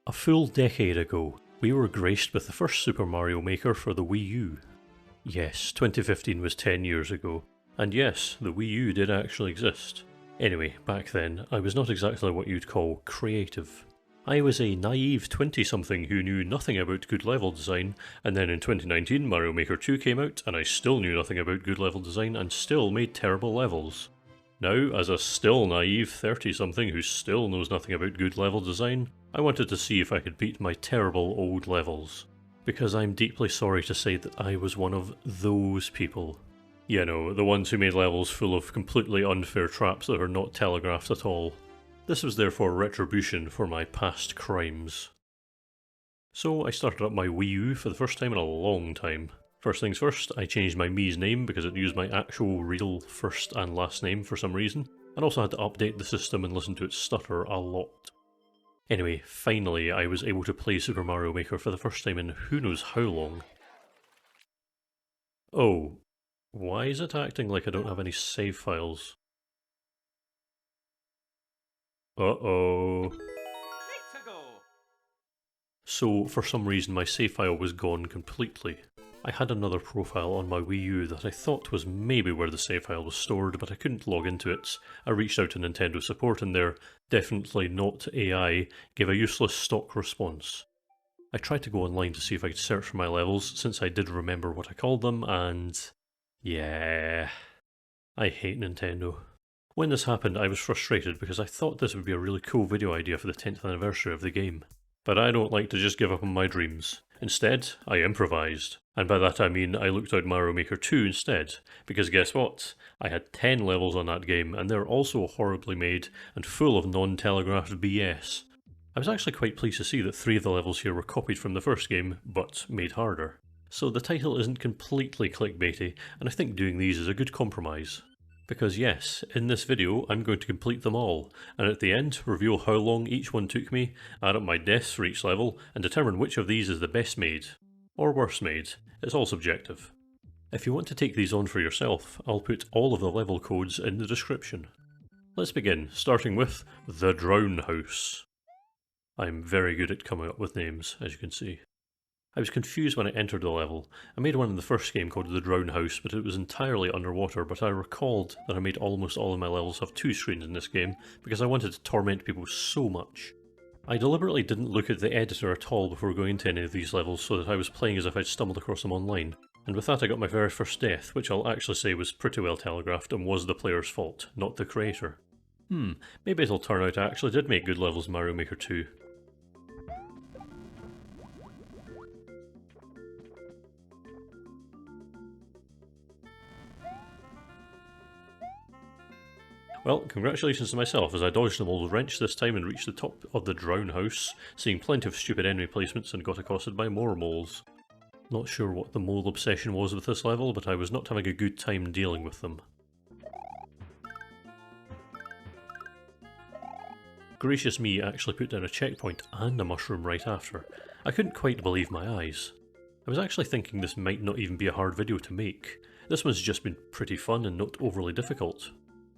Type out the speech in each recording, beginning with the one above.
A full decade ago, we were graced with the first Super Mario Maker for the Wii U. Yes, 2015 was 10 years ago, and yes, the Wii U did actually exist. Anyway, back then, I was not exactly what you'd call creative. I was a naive 20-something who knew nothing about good level design, and then in 2019 Mario Maker 2 came out, and I still knew nothing about good level design and still made terrible levels. Now, as a still naive 30-something who still knows nothing about good level design, I wanted to see if I could beat my terrible old levels. Because I'm deeply sorry to say that I was one of those people. You know, the ones who made levels full of completely unfair traps that are not telegraphed at all. This was therefore retribution for my past crimes. So I started up my Wii U for the first time in a long time. First things first, I changed my Mii's name because it used my actual real first and last name for some reason, and also had to update the system and listen to it stutter a lot. Anyway, finally I was able to play Super Mario Maker for the first time in who knows how long. Oh, why is it acting like I don't have any save files? Uh-oh. So, for some reason my save file was gone completely. I had another profile on my Wii U that I thought was maybe where the save file was stored, but I couldn't log into it. I reached out to Nintendo support and their definitely not AI gave a useless stock response. I tried to go online to see if I could search for my levels, since I did remember what I called them, and yeah, I hate Nintendo. When this happened, I was frustrated because I thought this would be a really cool video idea for the 10th anniversary of the game. But I don't like to just give up on my dreams. Instead, I improvised. And by that I mean I looked out Mario Maker 2 instead, because guess what? I had 10 levels on that game, and they're also horribly made and full of non-telegraphed BS. I was actually quite pleased to see that 3 of the levels here were copied from the first game, but made harder. So the title isn't completely clickbaity, and I think doing these is a good compromise. Because yes, in this video I'm going to complete them all, and at the end reveal how long each one took me, add up my deaths for each level, and determine which of these is the best made. Or worst made. It's all subjective. If you want to take these on for yourself, I'll put all of the level codes in the description. Let's begin, starting with The Drown House. I'm very good at coming up with names, as you can see. I was confused when I entered the level. I made one in the first game called The Drown House, but it was entirely underwater, but I recalled that I made almost all of my levels have 2 screens in this game, because I wanted to torment people so much. I deliberately didn't look at the editor at all before going into any of these levels, so that I was playing as if I'd stumbled across them online. And with that I got my very first death, which I'll actually say was pretty well telegraphed and was the player's fault, not the creator. Maybe it'll turn out I actually did make good levels in Mario Maker 2. Well, congratulations to myself as I dodged an old wrench this time and reached the top of the Drown House, seeing plenty of stupid enemy placements and got accosted by more moles. Not sure what the mole obsession was with this level, but I was not having a good time dealing with them. Gracious me actually put down a checkpoint and a mushroom right after. I couldn't quite believe my eyes. I was actually thinking this might not even be a hard video to make. This one's just been pretty fun and not overly difficult.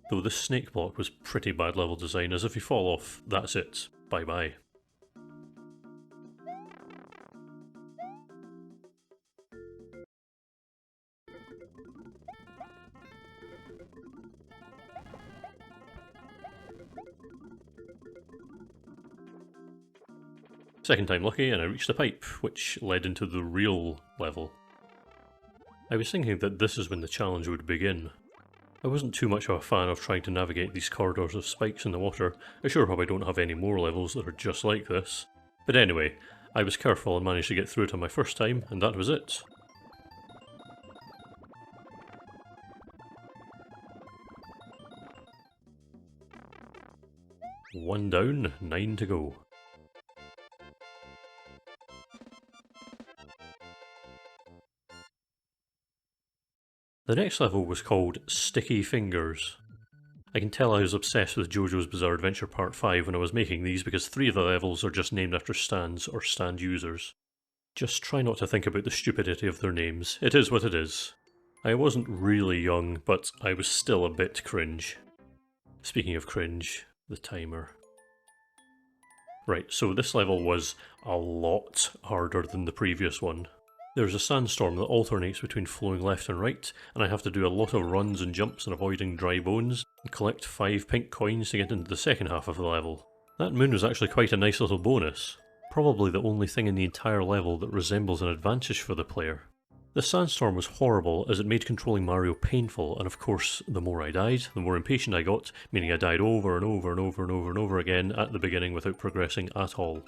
Though this snake block was pretty bad level design, as if you fall off, that's it. Bye bye. Second time lucky, and I reached the pipe, which led into the real level. I was thinking that this is when the challenge would begin. I wasn't too much of a fan of trying to navigate these corridors of spikes in the water. I sure hope I don't have any more levels that are just like this. But anyway, I was careful and managed to get through it on my first time, and that was it. One down, 9 to go. The next level was called Sticky Fingers. I can tell I was obsessed with JoJo's Bizarre Adventure Part 5 when I was making these because 3 of the levels are just named after stands or stand users. Just try not to think about the stupidity of their names, it is what it is. I wasn't really young, but I was still a bit cringe. Speaking of cringe, the timer. Right, so this level was a lot harder than the previous one. There's a sandstorm that alternates between flowing left and right, and I have to do a lot of runs and jumps and avoiding dry bones, and collect 5 pink coins to get into the second half of the level. That moon was actually quite a nice little bonus. Probably the only thing in the entire level that resembles an advantage for the player. The sandstorm was horrible as it made controlling Mario painful, and of course, the more I died, the more impatient I got, meaning I died over and over and over and over and over again at the beginning without progressing at all.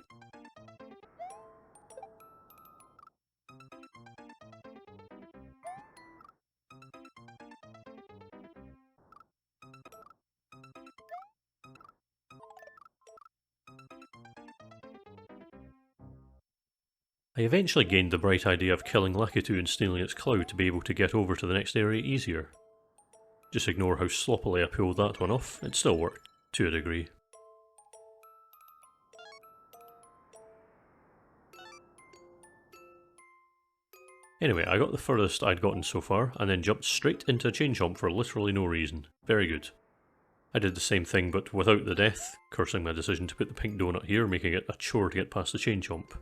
I eventually gained the bright idea of killing Lakitu and stealing its cloud to be able to get over to the next area easier. Just ignore how sloppily I pulled that one off, it still worked, to a degree. Anyway, I got the furthest I'd gotten so far, and then jumped straight into a chain jump for literally no reason. Very good. I did the same thing but without the death, cursing my decision to put the pink donut here, making it a chore to get past the chain jump.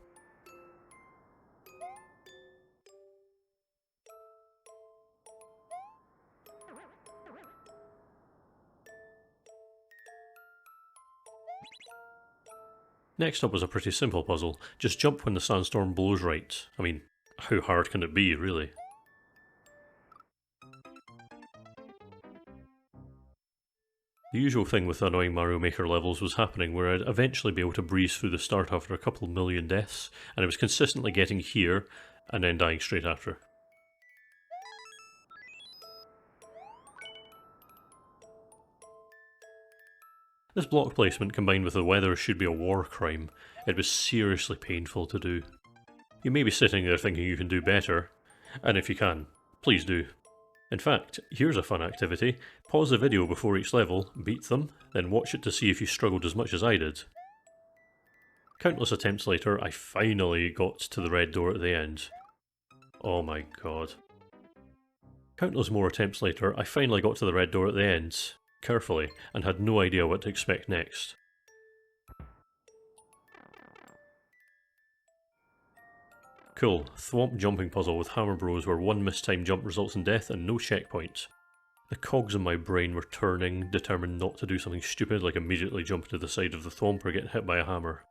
Next up was a pretty simple puzzle. Just jump when the sandstorm blows right. I mean, how hard can it be, really? The usual thing with annoying Mario Maker levels was happening where I'd eventually be able to breeze through the start after a couple million deaths, and I was consistently getting here, and then dying straight after. This block placement combined with the weather should be a war crime. It was seriously painful to do. You may be sitting there thinking you can do better, and if you can, please do. In fact, here's a fun activity. Pause the video before each level, beat them, then watch it to see if you struggled as much as I did. Countless attempts later, I finally got to the red door at the end. Oh my god. Countless more attempts later, I finally got to the red door at the end, carefully, and had no idea what to expect next. Cool, thwomp jumping puzzle with Hammer Bros where one mistimed jump results in death and no checkpoint. The cogs in my brain were turning, determined not to do something stupid like immediately jump to the side of the thwomp or get hit by a hammer.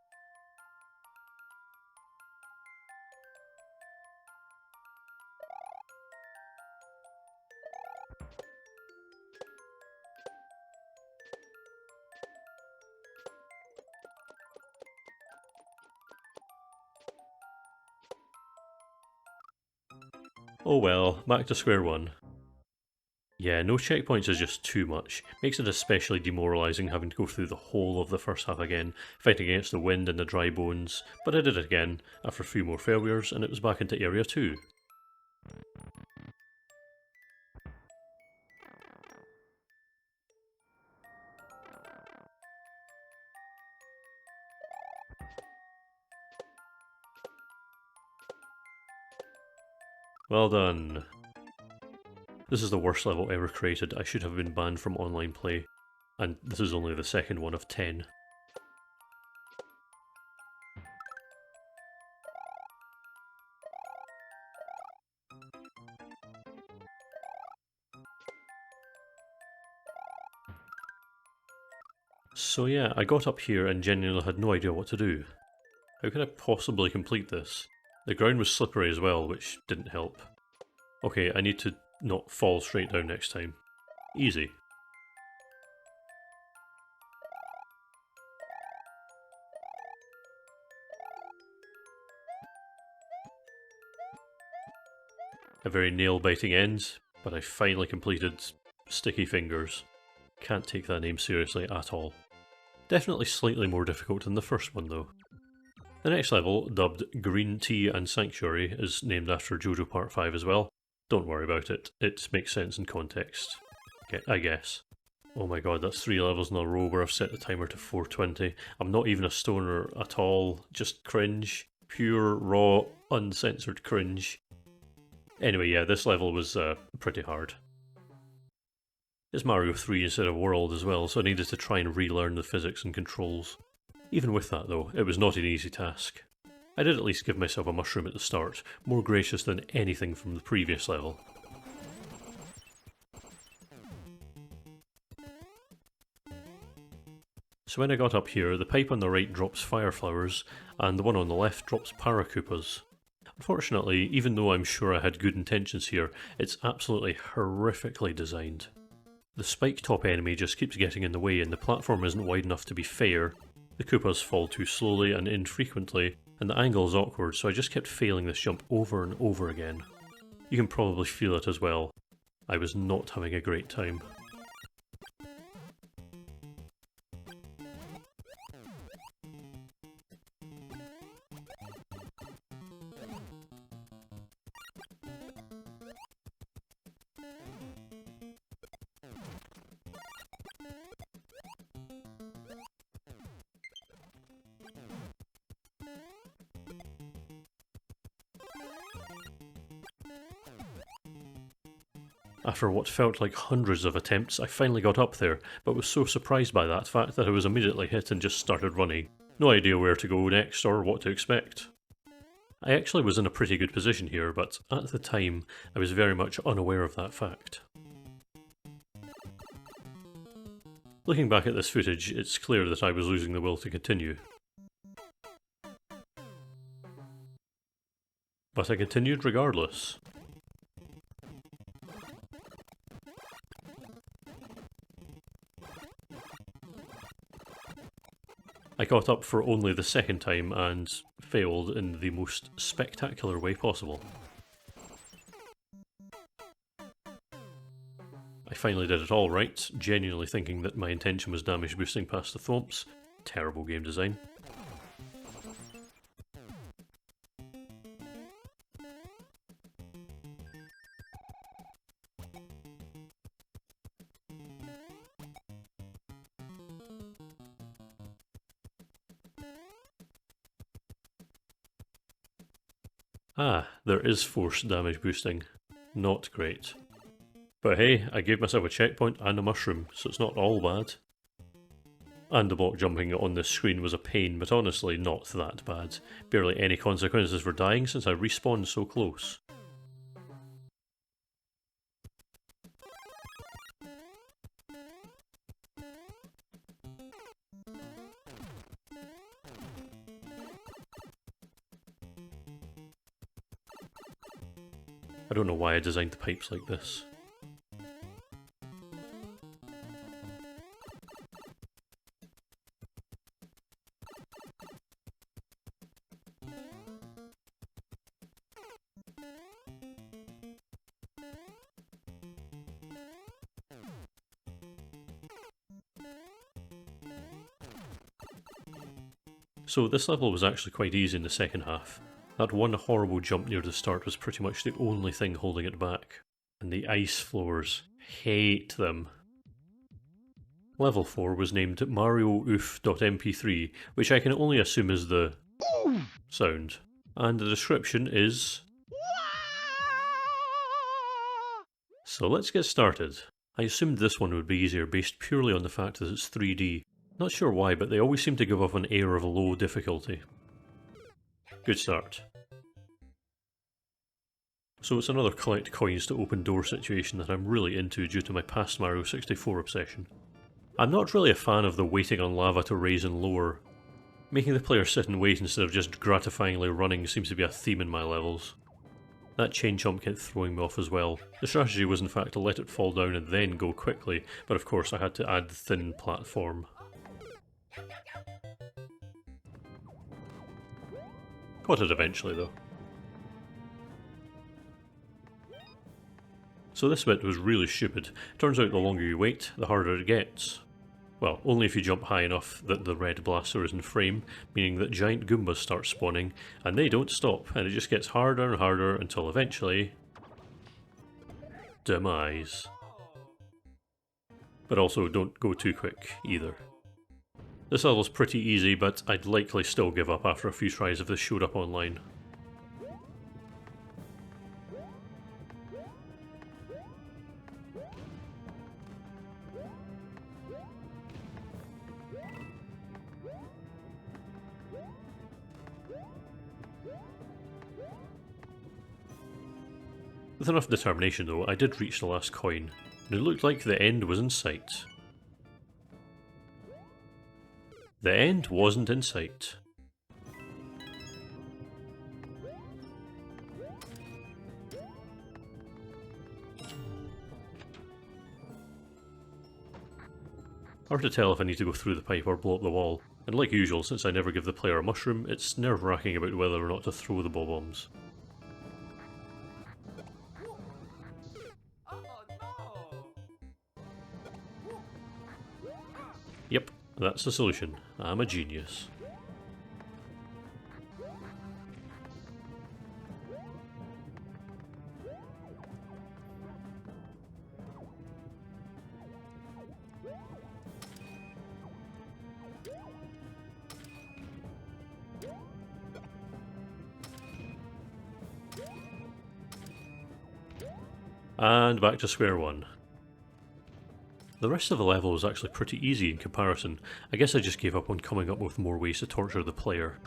Oh well, back to square one. Yeah, no checkpoints is just too much. Makes it especially demoralising having to go through the whole of the first half again, fighting against the wind and the dry bones, but I did it again, after a few more failures, and it was back into Area 2. Well done. This is the worst level ever created. I should have been banned from online play. And this is only the second one of 10. So yeah, I got up here and genuinely had no idea what to do. How could I possibly complete this? The ground was slippery as well, which didn't help. Okay, I need to not fall straight down next time. Easy. A very nail-biting end, but I finally completed Sticky Fingers. Can't take that name seriously at all. Definitely slightly more difficult than the first one though. The next level, dubbed Green Tea and Sanctuary, is named after JoJo Part 5 as well. Don't worry about it, it makes sense in context. I guess. Oh my god, that's 3 levels in a row where I've set the timer to 420. I'm not even a stoner at all, just cringe. Pure, raw, uncensored cringe. Anyway, yeah, this level was pretty hard. It's Mario 3 instead of World as well, so I needed to try and relearn the physics and controls. Even with that though, it was not an easy task. I did at least give myself a mushroom at the start, more gracious than anything from the previous level. So when I got up here, the pipe on the right drops fire flowers, and the one on the left drops paracoopas. Unfortunately, even though I'm sure I had good intentions here, it's absolutely horrifically designed. The spike top enemy just keeps getting in the way and the platform isn't wide enough to be fair, the Koopas fall too slowly and infrequently, and the angle is awkward, so I just kept failing this jump over and over again. You can probably feel it as well. I was not having a great time. After what felt like hundreds of attempts, I finally got up there, but was so surprised by that fact that I was immediately hit and just started running. No idea where to go next or what to expect. I actually was in a pretty good position here, but at the time, I was very much unaware of that fact. Looking back at this footage, it's clear that I was losing the will to continue. But I continued regardless. I got up for only the second time and failed in the most spectacular way possible. I finally did it all right, genuinely thinking that my intention was damage boosting past the thwomps. Terrible game design. Ah, there is forced damage boosting. Not great. But hey, I gave myself a checkpoint and a mushroom, so it's not all bad. And the block jumping on this screen was a pain, but honestly not that bad. Barely any consequences for dying since I respawned so close. I don't know why I designed the pipes like this. So this level was actually quite easy in the second half. That one horrible jump near the start was pretty much the only thing holding it back. And the ice floors. Hate them. Level 4 was named MarioOof.mp3, which I can only assume is the sound. And the description is... So let's get started. I assumed this one would be easier based purely on the fact that it's 3D. Not sure why, but they always seem to give off an air of low difficulty. Good start. So it's another collect coins to open door situation that I'm really into due to my past Mario 64 obsession. I'm not really a fan of the waiting on lava to raise and lower. Making the player sit and wait instead of just gratifyingly running seems to be a theme in my levels. That chain jump kept throwing me off as well. The strategy was in fact to let it fall down and then go quickly, but of course I had to add thin platform. Got it eventually though. So this bit was really stupid. Turns out the longer you wait, the harder it gets. Well, only if you jump high enough that the red blaster is in frame, meaning that giant Goombas start spawning, and they don't stop, and it just gets harder and harder until eventually... demise. But also don't go too quick, either. This level's pretty easy, but I'd likely still give up after a few tries if this showed up online. With enough determination though, I did reach the last coin, and it looked like the end was in sight. The end wasn't in sight. Hard to tell if I need to go through the pipe or blow up the wall, and like usual, since I never give the player a mushroom, it's nerve-wracking about whether or not to throw the bob-ombs. Yep, that's the solution. I'm a genius. And back to square one. The rest of the level was actually pretty easy in comparison. I guess I just gave up on coming up with more ways to torture the player.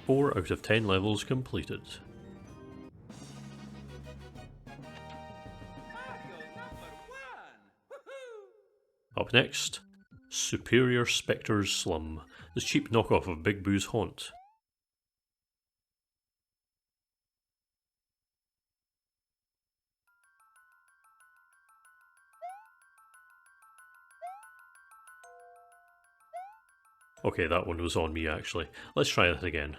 Four out of 10 levels completed. Up next, Superior Spectre's Slum, the cheap knockoff of Big Boo's Haunt. Okay, that one was on me actually. Let's try that again.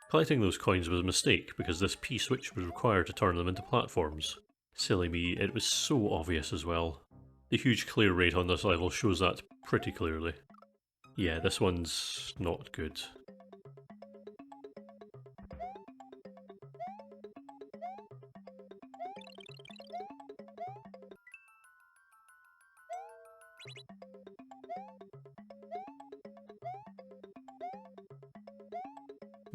Collecting those coins was a mistake because this P-switch was required to turn them into platforms. Silly me, it was so obvious as well. The huge clear rate on this level shows that pretty clearly. Yeah, this one's not good.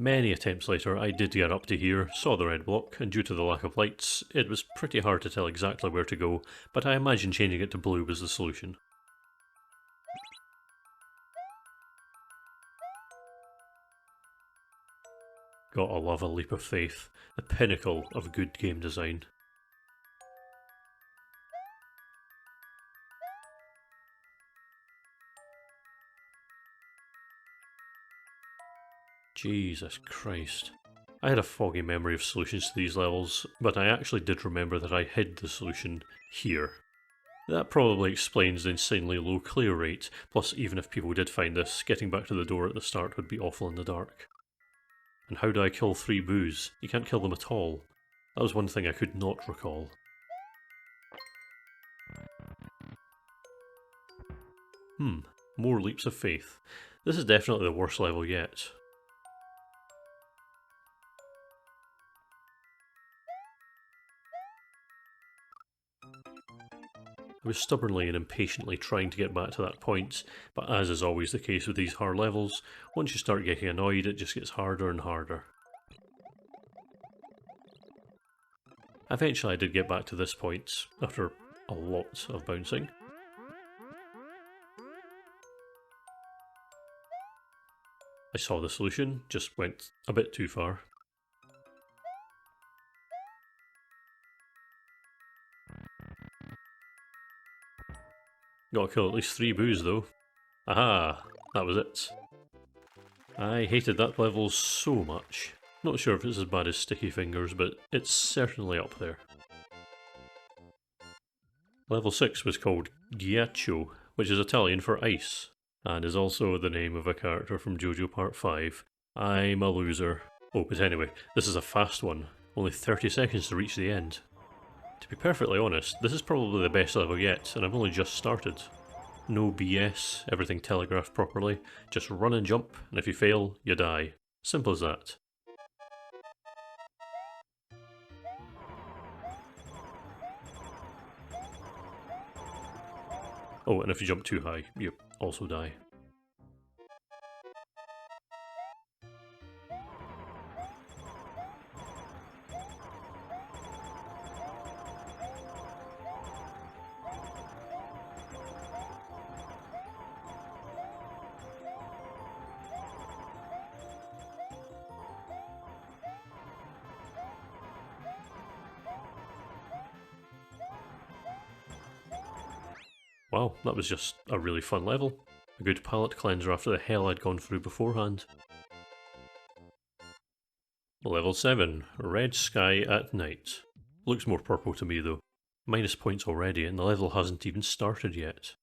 Many attempts later, I did get up to here, saw the red block, and due to the lack of lights, it was pretty hard to tell exactly where to go, but I imagine changing it to blue was the solution. Gotta love a leap of faith, the pinnacle of good game design. Jesus Christ. I had a foggy memory of solutions to these levels, but I actually did remember that I hid the solution here. That probably explains the insanely low clear rate, plus even if people did find this, getting back to the door at the start would be awful in the dark. And how do I kill 3 boos? You can't kill them at all. That was one thing I could not recall. More leaps of faith. This is definitely the worst level yet. I was stubbornly and impatiently trying to get back to that point, but as is always the case with these hard levels, once you start getting annoyed it just gets harder and harder. Eventually I did get back to this point, after a lot of bouncing. I saw the solution, just went a bit too far. Gotta kill at least 3 boos though. Aha! That was it. I hated that level so much. Not sure if it's as bad as Sticky Fingers, but it's certainly up there. Level 6 was called Ghiaccio, which is Italian for ice, and is also the name of a character from JoJo Part 5. I'm a loser. Oh, but anyway, this is a fast one. Only 30 seconds to reach the end. To be perfectly honest, this is probably the best level yet, and I've only just started. No BS, everything telegraphed properly, just run and jump, and if you fail, you die. Simple as that. Oh, and if you jump too high, you also die. Wow, that was just a really fun level. A good palate cleanser after the hell I'd gone through beforehand. Level 7, Red Sky at Night. Looks more purple to me though. Minus points already and the level hasn't even started yet.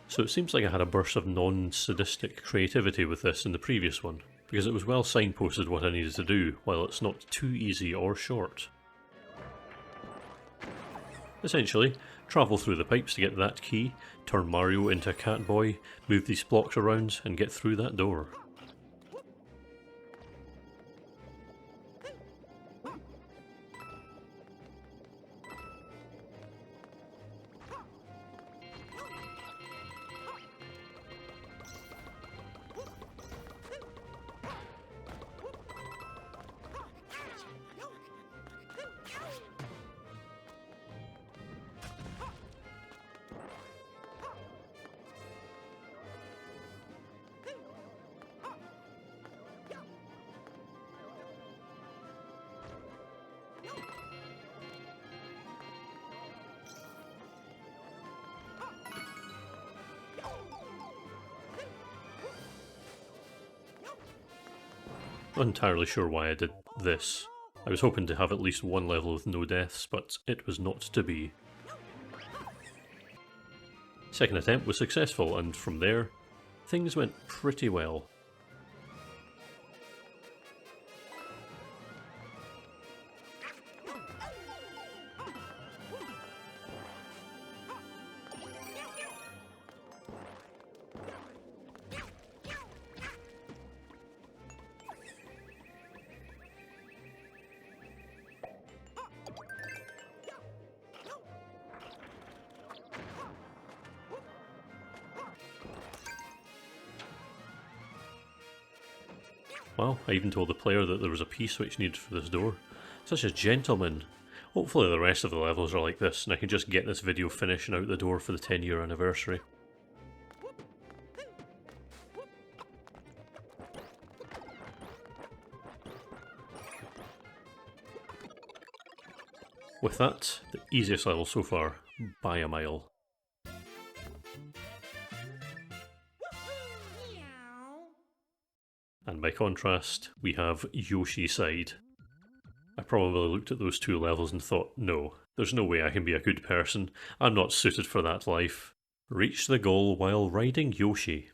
So it seems like I had a burst of non-sadistic creativity with this in the previous one, because it was well signposted what I needed to do, while it's not too easy or short. Essentially, travel through the pipes to get that key, turn Mario into a cat boy, move these blocks around, and get through that door. Not entirely sure why I did this. I was hoping to have at least one level with no deaths, but it was not to be. Second attempt was successful, and from there, things went pretty well. Well, I even told the player that there was a P-switch needed for this door. Such a gentleman. Hopefully the rest of the levels are like this, and I can just get this video finished and out the door for the 10-year anniversary. With that, the easiest level so far, by a mile. And by contrast, we have Yoshi Side. I probably looked at those two levels and thought, no, there's no way I can be a good person. I'm not suited for that life. Reach the goal while riding Yoshi.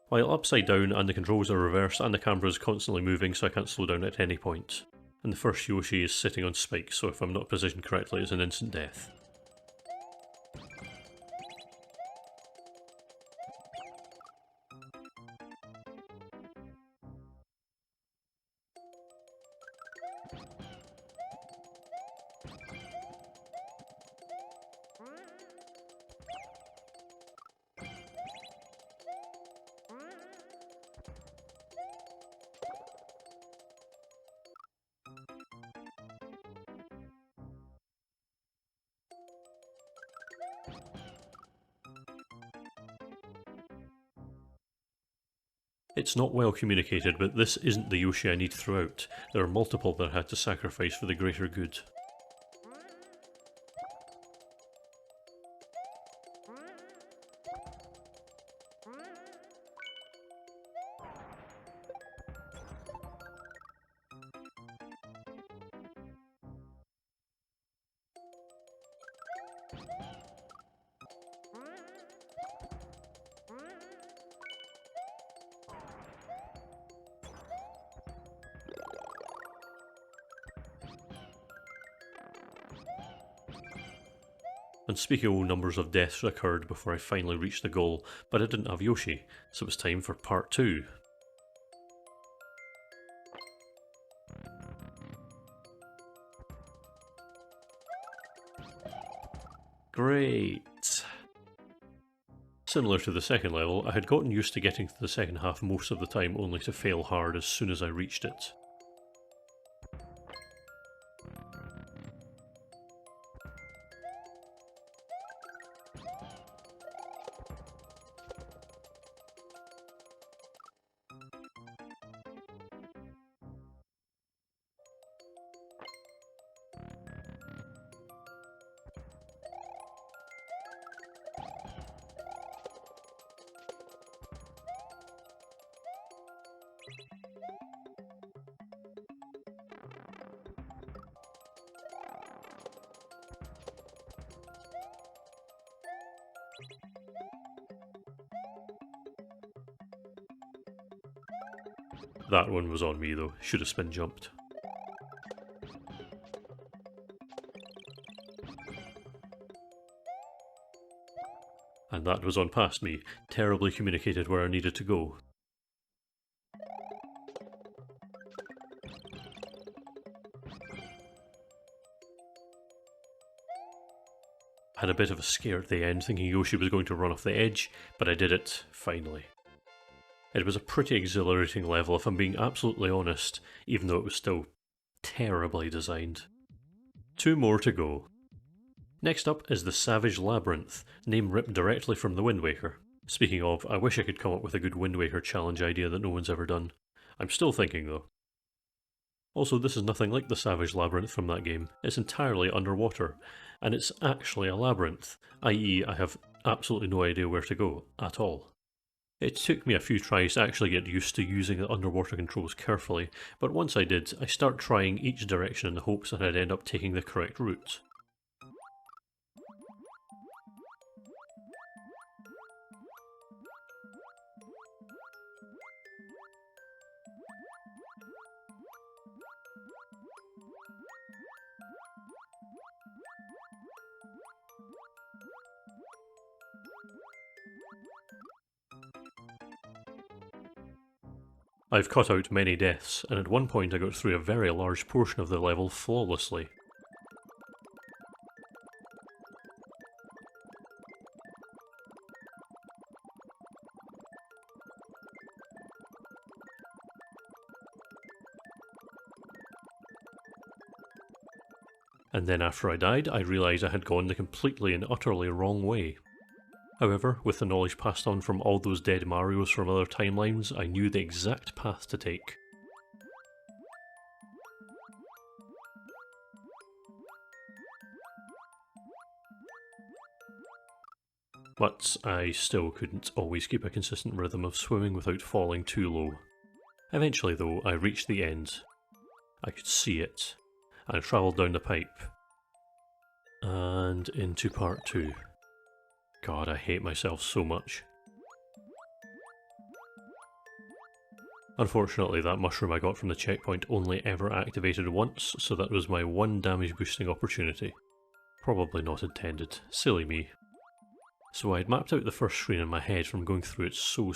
While upside down and the controls are reversed and the camera is constantly moving so I can't slow down at any point. And the first Yoshi is sitting on spikes, so if I'm not positioned correctly it's an instant death. It's not well communicated, but this isn't the Yoshi I need throughout. There are multiple that I had to sacrifice for the greater good. Unspeakable numbers of deaths occurred before I finally reached the goal, but I didn't have Yoshi, so it was time for part 2. Great! Similar to the second level, I had gotten used to getting to the second half most of the time only to fail hard as soon as I reached it. That one was on me though, should have spin jumped. And that was on past me, terribly communicated where I needed to go. Had a bit of a scare at the end, thinking Yoshi was going to run off the edge, but I did it, finally. It was a pretty exhilarating level if I'm being absolutely honest, even though it was still terribly designed. 2 more to go. Next up is the Savage Labyrinth, name ripped directly from the Wind Waker. Speaking of, I wish I could come up with a good Wind Waker challenge idea that no one's ever done. I'm still thinking though. Also, this is nothing like the Savage Labyrinth from that game. It's entirely underwater, and it's actually a labyrinth, i.e. I have absolutely no idea where to go, at all. It took me a few tries to actually get used to using the underwater controls carefully, but once I did, I started trying each direction in the hopes that I'd end up taking the correct route. I've cut out many deaths, and at one point I got through a very large portion of the level flawlessly. And then after I died, I realised I had gone the completely and utterly wrong way. However, with the knowledge passed on from all those dead Marios from other timelines, I knew the exact path to take. But I still couldn't always keep a consistent rhythm of swimming without falling too low. Eventually though, I reached the end. I could see it, and I travelled down the pipe. And into part 2. God, I hate myself so much. Unfortunately, that mushroom I got from the checkpoint only ever activated once, so that was my one damage boosting opportunity. Probably not intended. Silly me. So I'd mapped out the first screen in my head from going through it so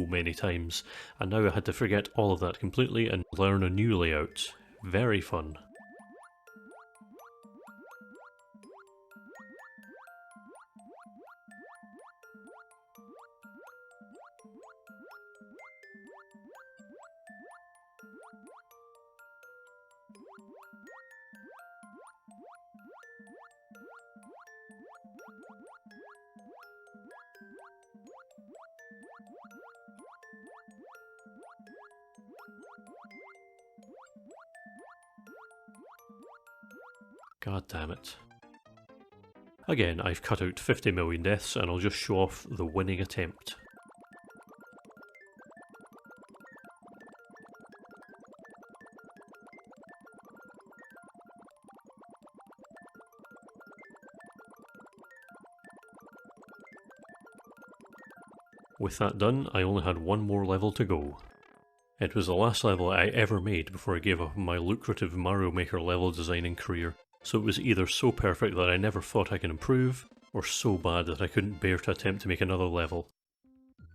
many times, and now I had to forget all of that completely and learn a new layout. Very fun. God damn it. Again, I've cut out 50 million deaths and I'll just show off the winning attempt. With that done, I only had one more level to go. It was the last level I ever made before I gave up my lucrative Mario Maker level designing career, so it was either so perfect that I never thought I could improve, or so bad that I couldn't bear to attempt to make another level.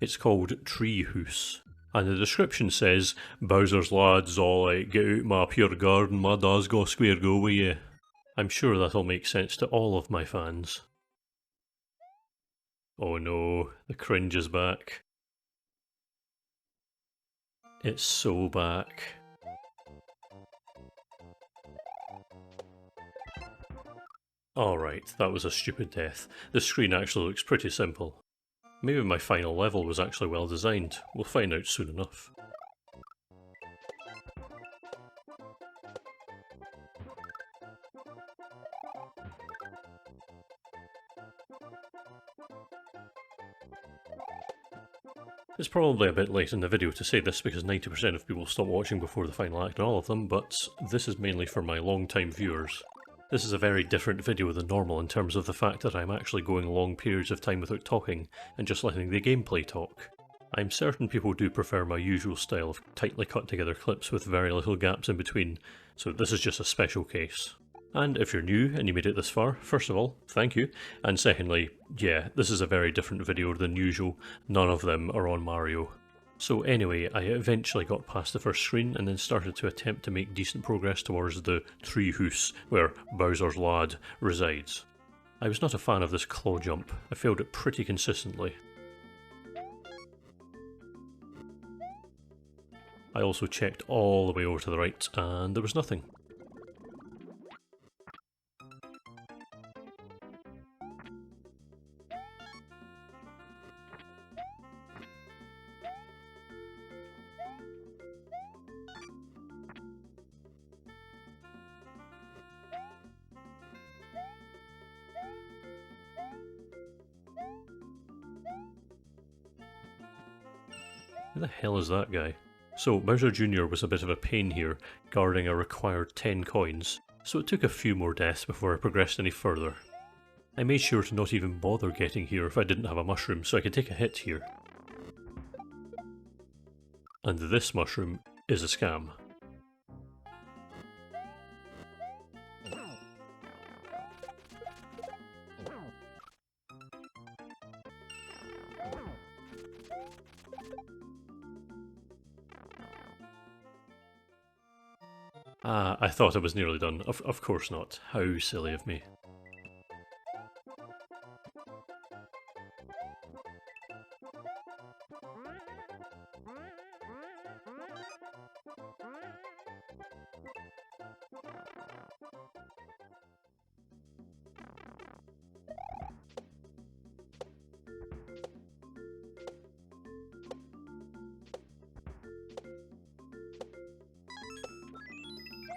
It's called Tree Hoose, and the description says, "Bowser's lads all like, get out my pure garden, my da's go square go with ye." I'm sure that'll make sense to all of my fans. Oh no, the cringe is back. It's so back. Alright, that was a stupid death. The screen actually looks pretty simple. Maybe my final level was actually well designed. We'll find out soon enough. It's probably a bit late in the video to say this because 90% of people stop watching before the final act in all of them, but this is mainly for my long-time viewers. This is a very different video than normal in terms of the fact that I'm actually going long periods of time without talking and just letting the gameplay talk. I'm certain people do prefer my usual style of tightly cut together clips with very little gaps in between, so this is just a special case. And if you're new and you made it this far, first of all, thank you, and secondly, yeah, this is a very different video than usual, none of them are on Mario. So anyway, I eventually got past the first screen and then started to attempt to make decent progress towards the Tree Hoose, where Bowser's lad resides. I was not a fan of this claw jump, I failed it pretty consistently. I also checked all the way over to the right, and there was nothing. Who the hell is that guy? So Bowser Jr. was a bit of a pain here, guarding a required 10 coins, so it took a few more deaths before I progressed any further. I made sure to not even bother getting here if I didn't have a mushroom, so I could take a hit here. And this mushroom is a scam. Ah, I thought I was nearly done. Of course not. How silly of me.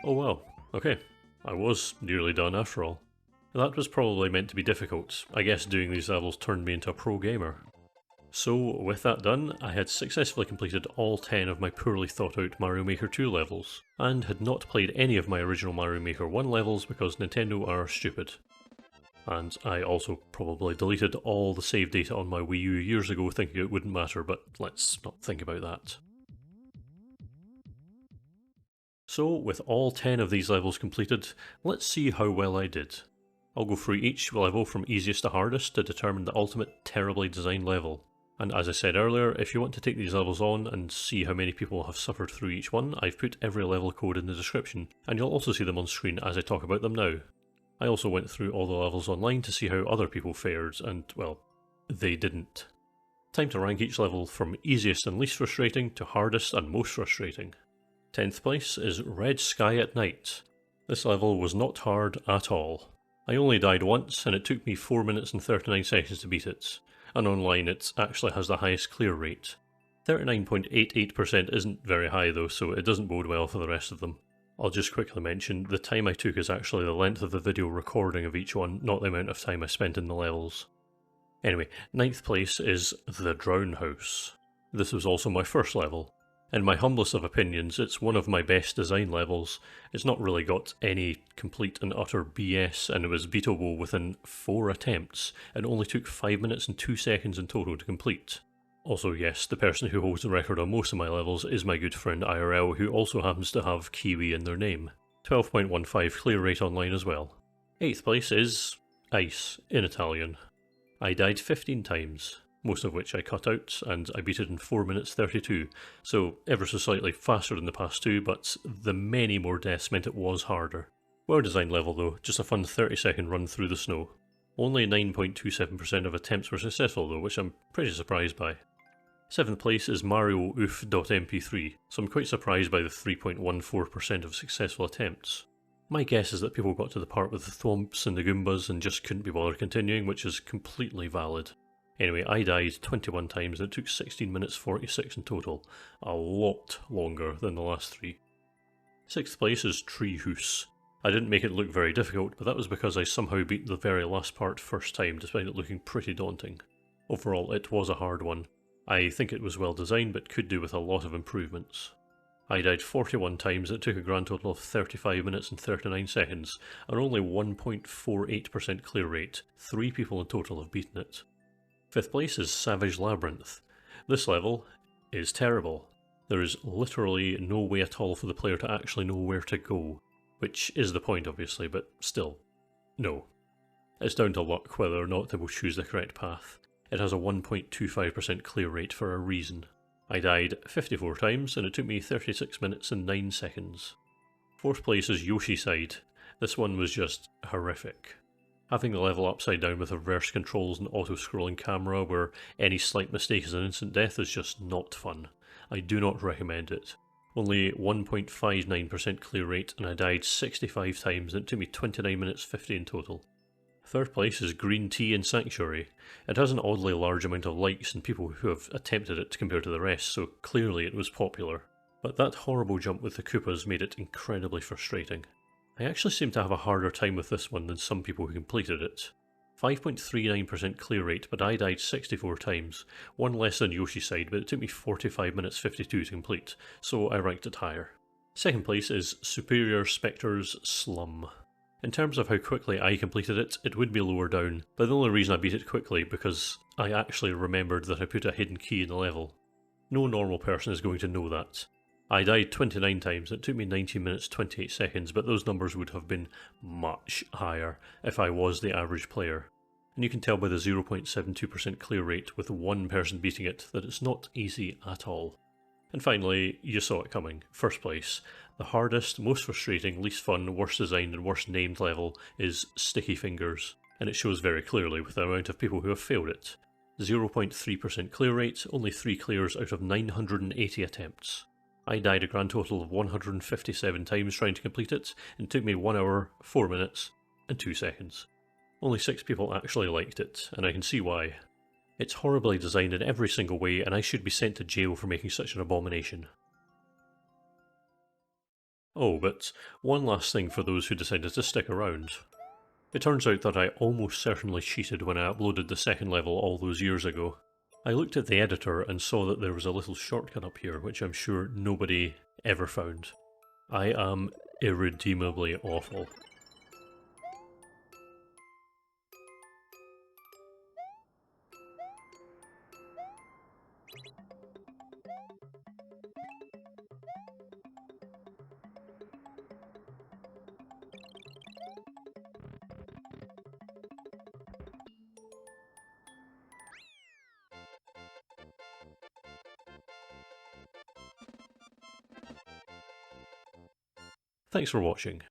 Oh well, okay. I was nearly done after all. That was probably meant to be difficult. I guess doing these levels turned me into a pro gamer. So, with that done, I had successfully completed all 10 of my poorly thought out Mario Maker 2 levels, and had not played any of my original Mario Maker 1 levels because Nintendo are stupid. And I also probably deleted all the save data on my Wii U years ago thinking it wouldn't matter, but let's not think about that. So, with all 10 of these levels completed, let's see how well I did. I'll go through each level from easiest to hardest to determine the ultimate terribly designed level. And as I said earlier, if you want to take these levels on and see how many people have suffered through each one, I've put every level code in the description, and you'll also see them on screen as I talk about them now. I also went through all the levels online to see how other people fared, and, well, they didn't. Time to rank each level from easiest and least frustrating to hardest and most frustrating. 10th place is Red Sky at Night. This level was not hard at all. I only died once and it took me 4 minutes and 39 seconds to beat it, and online it actually has the highest clear rate. 39.88% isn't very high though, so it doesn't bode well for the rest of them. I'll just quickly mention, the time I took is actually the length of the video recording of each one, not the amount of time I spent in the levels. Anyway, 9th place is The Drown House. This was also my first level. In my humblest of opinions, it's one of my best design levels. It's not really got any complete and utter BS, and it was beatable within 4 attempts, and only took 5 minutes and 2 seconds in total to complete. Also yes, the person who holds the record on most of my levels is my good friend IRL, who also happens to have Kiwi in their name. 12.15 clear rate online as well. 8th place is Ice in Italian. I died 15 times, most of which I cut out, and I beat it in 4 minutes 32, so ever so slightly faster than the past two, but the many more deaths meant it was harder. Well designed level though, just a fun 30-second run through the snow. Only 9.27% of attempts were successful though, which I'm pretty surprised by. 7th place is Mario Oof.mp3, so I'm quite surprised by the 3.14% of successful attempts. My guess is that people got to the part with the thwomps and the goombas and just couldn't be bothered continuing, which is completely valid. Anyway, I died 21 times and it took 16 minutes 46 in total, a lot longer than the last three. 6th place is Treehouse. I didn't make it look very difficult, but that was because I somehow beat the very last part first time despite it looking pretty daunting. Overall, it was a hard one. I think it was well designed but could do with a lot of improvements. I died 41 times and it took a grand total of 35 minutes and 39 seconds, and only 1.48% clear rate. 3 people in total have beaten it. 5th place is Savage Labyrinth. This level is terrible. There is literally no way at all for the player to actually know where to go, which is the point obviously, but still, no. It's down to luck whether or not they will choose the correct path. It has a 1.25% clear rate for a reason. I died 54 times and it took me 36 minutes and 9 seconds. 4th place is Yoshi Side. This one was just horrific. Having the level upside down with reverse controls and auto-scrolling camera where any slight mistake is an instant death is just not fun. I do not recommend it. Only 1.59% clear rate and I died 65 times and it took me 29 minutes 50 in total. 3rd place is Green Tea in Sanctuary. It has an oddly large amount of likes and people who have attempted it compared to the rest, so clearly it was popular. But that horrible jump with the Koopas made it incredibly frustrating. I actually seem to have a harder time with this one than some people who completed it. 5.39% clear rate, but I died 64 times, one less than Yoshi Side, but it took me 45 minutes 52 to complete, so I ranked it higher. 2nd place is Superior Spectre's Slum. In terms of how quickly I completed it, it would be lower down, but the only reason I beat it quickly because I actually remembered that I put a hidden key in the level. No normal person is going to know that. I died 29 times, it took me 19 minutes 28 seconds, but those numbers would have been much higher if I was the average player. And you can tell by the 0.72% clear rate with one person beating it that it's not easy at all. And finally, you saw it coming. 1st place. The hardest, most frustrating, least fun, worst designed and worst named level is Sticky Fingers, and it shows very clearly with the amount of people who have failed it. 0.3% clear rate, only 3 clears out of 980 attempts. I died a grand total of 157 times trying to complete it, and it took me 1 hour, 4 minutes, and 2 seconds. Only 6 people actually liked it, and I can see why. It's horribly designed in every single way, and I should be sent to jail for making such an abomination. Oh, but one last thing for those who decided to stick around. It turns out that I almost certainly cheated when I uploaded the 2nd level all those years ago. I looked at the editor and saw that there was a little shortcut up here which I'm sure nobody ever found. I am irredeemably awful. Thanks for watching.